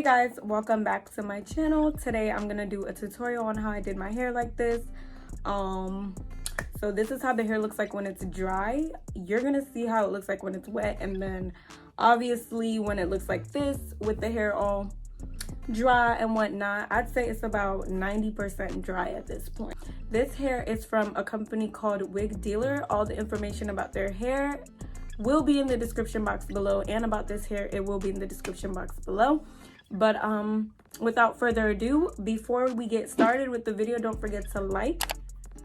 guys, welcome back to my channel. Today I'm gonna do a tutorial on how I did my hair like this. So this is how the hair looks like when it's dry. You're gonna see how it looks like when it's wet, and then obviously when it looks like this with the hair all dry and whatnot. I'd say it's about 90% dry at this point. This hair is from a company called Wigdealer. All the information about their hair will be in the description box below, and about this hair it will be in the description box below. But without further ado, before we get started with the video, don't forget to like,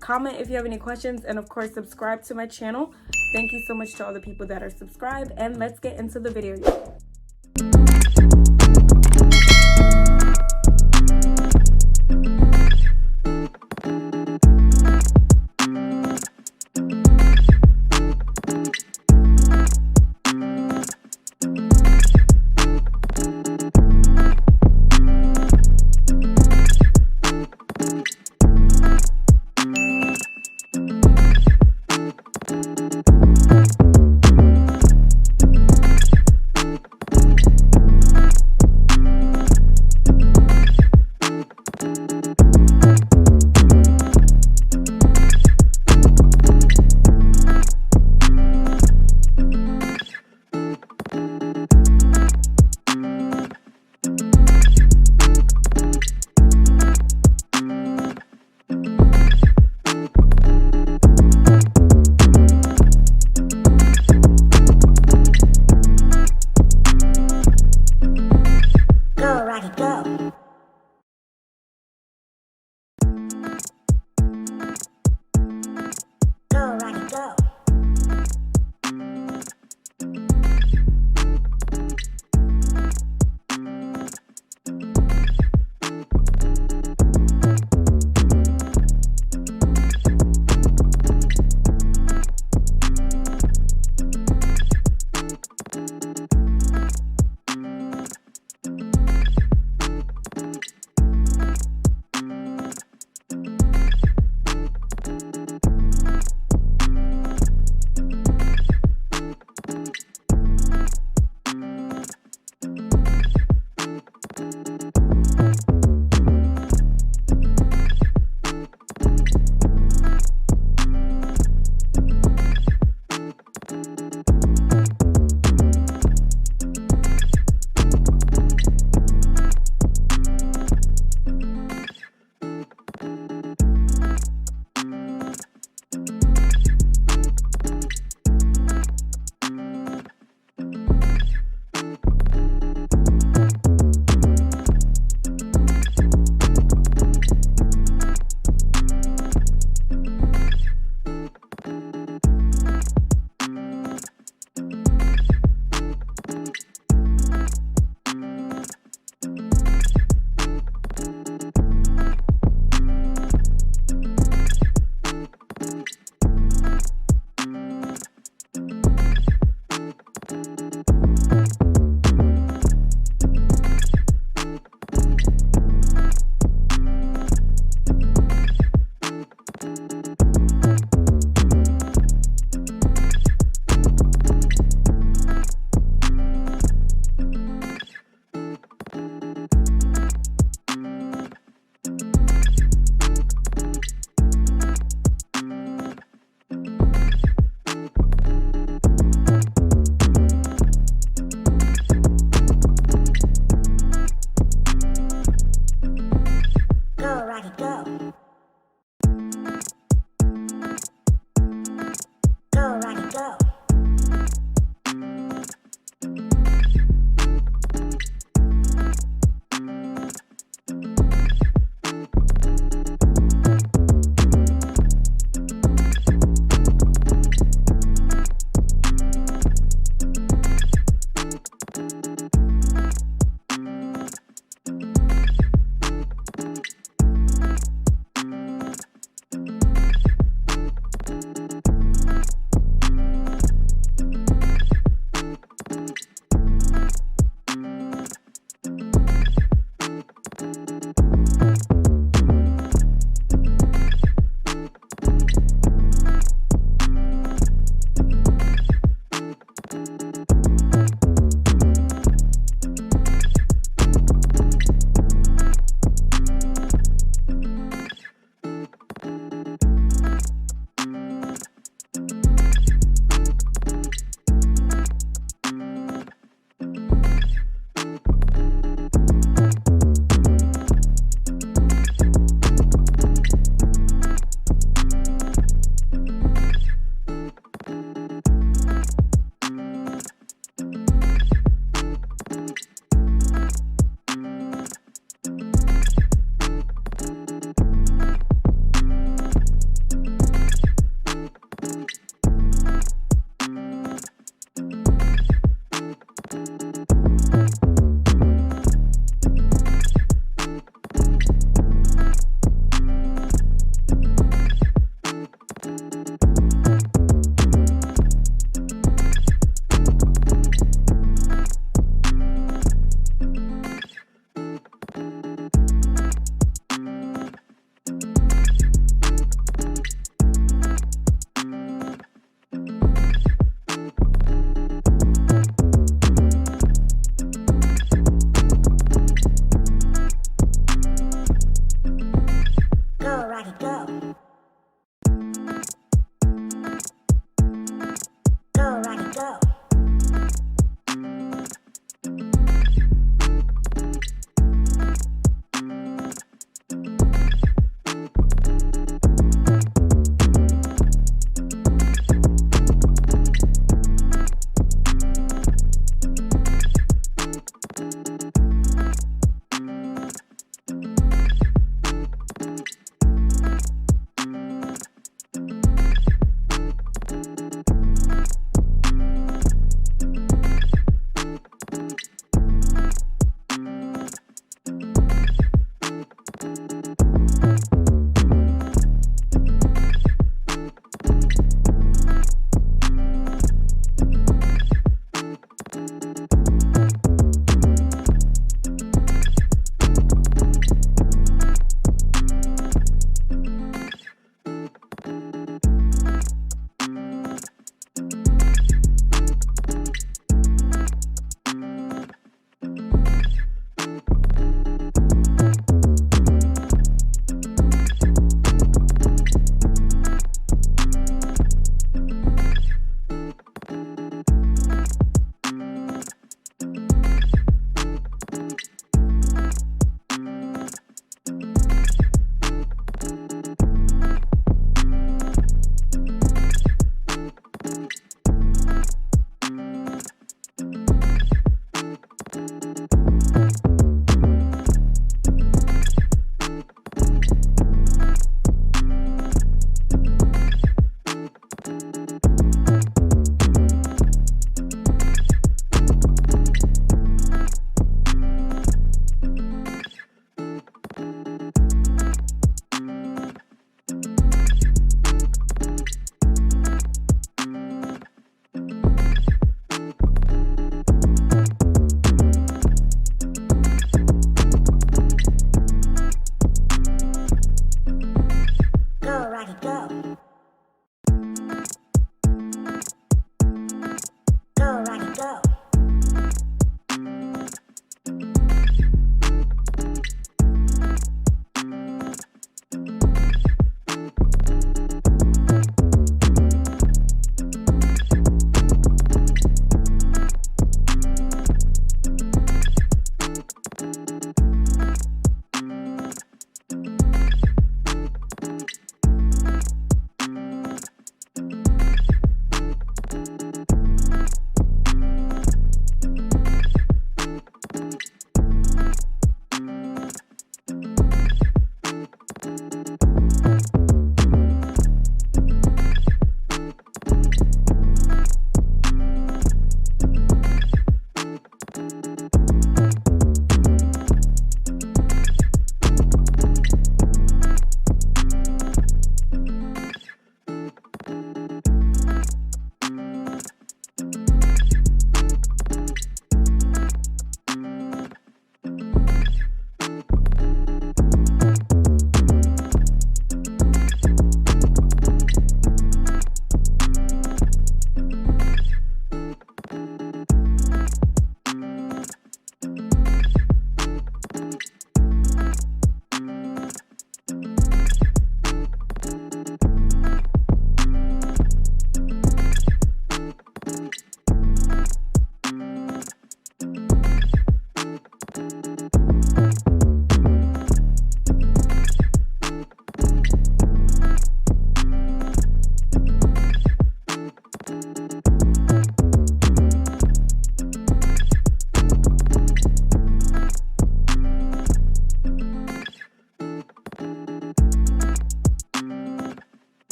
comment if you have any questions, and of course subscribe to my channel. Thank you so much to all the people that are subscribed, and let's get into the video.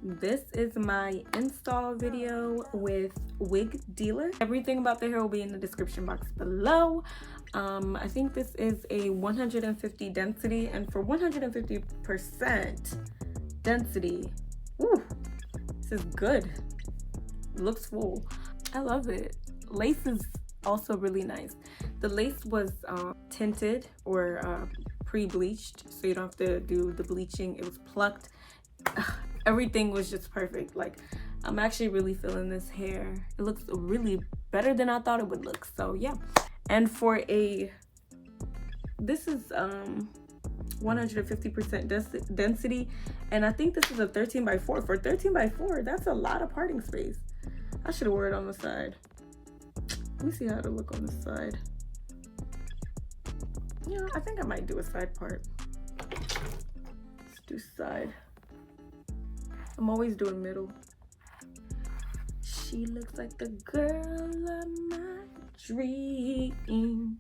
this is my install video with Wigdealer. Everything about the hair will be in the description box below. I think this is a 150 density, and for 150% density, ooh, this is good. It looks full. I love it. Lace is also really nice. The lace was tinted or pre-bleached, so you don't have to do the bleaching. It was plucked. Everything was just perfect. Like, I'm actually really feeling this hair. It looks really better than I thought it would look. So yeah. And for this is 150% density, and I think this is a 13x4. For 13x4, that's a lot of parting space. I should have worn it on the side. Let me see how it'll look on the side. Yeah, I think I might do a side part. Let's do side. I'm always doing middle. She looks like the girl of my dream.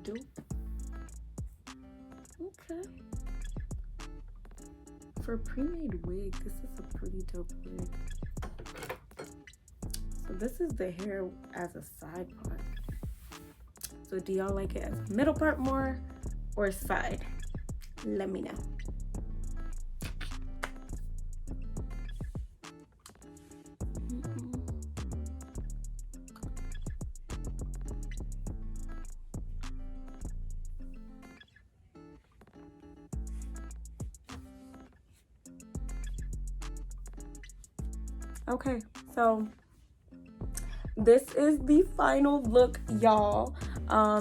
Dope. Okay. For a pre-made wig, this is a pretty dope wig. So this is the hair as a side part. So do y'all like it as a middle part more or side? Let me know. Okay, so this is the final look, y'all.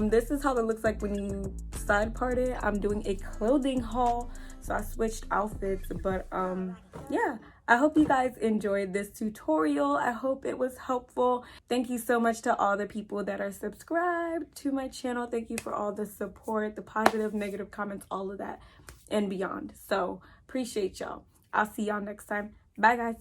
This is how it looks like when you side part it. I'm doing a clothing haul, so I switched outfits, but yeah, I hope you guys enjoyed this tutorial. I hope it was helpful. Thank you so much to all the people that are subscribed to my channel. Thank you for all the support, the positive, negative comments, all of that and beyond. So appreciate y'all. I'll see y'all next time. Bye guys.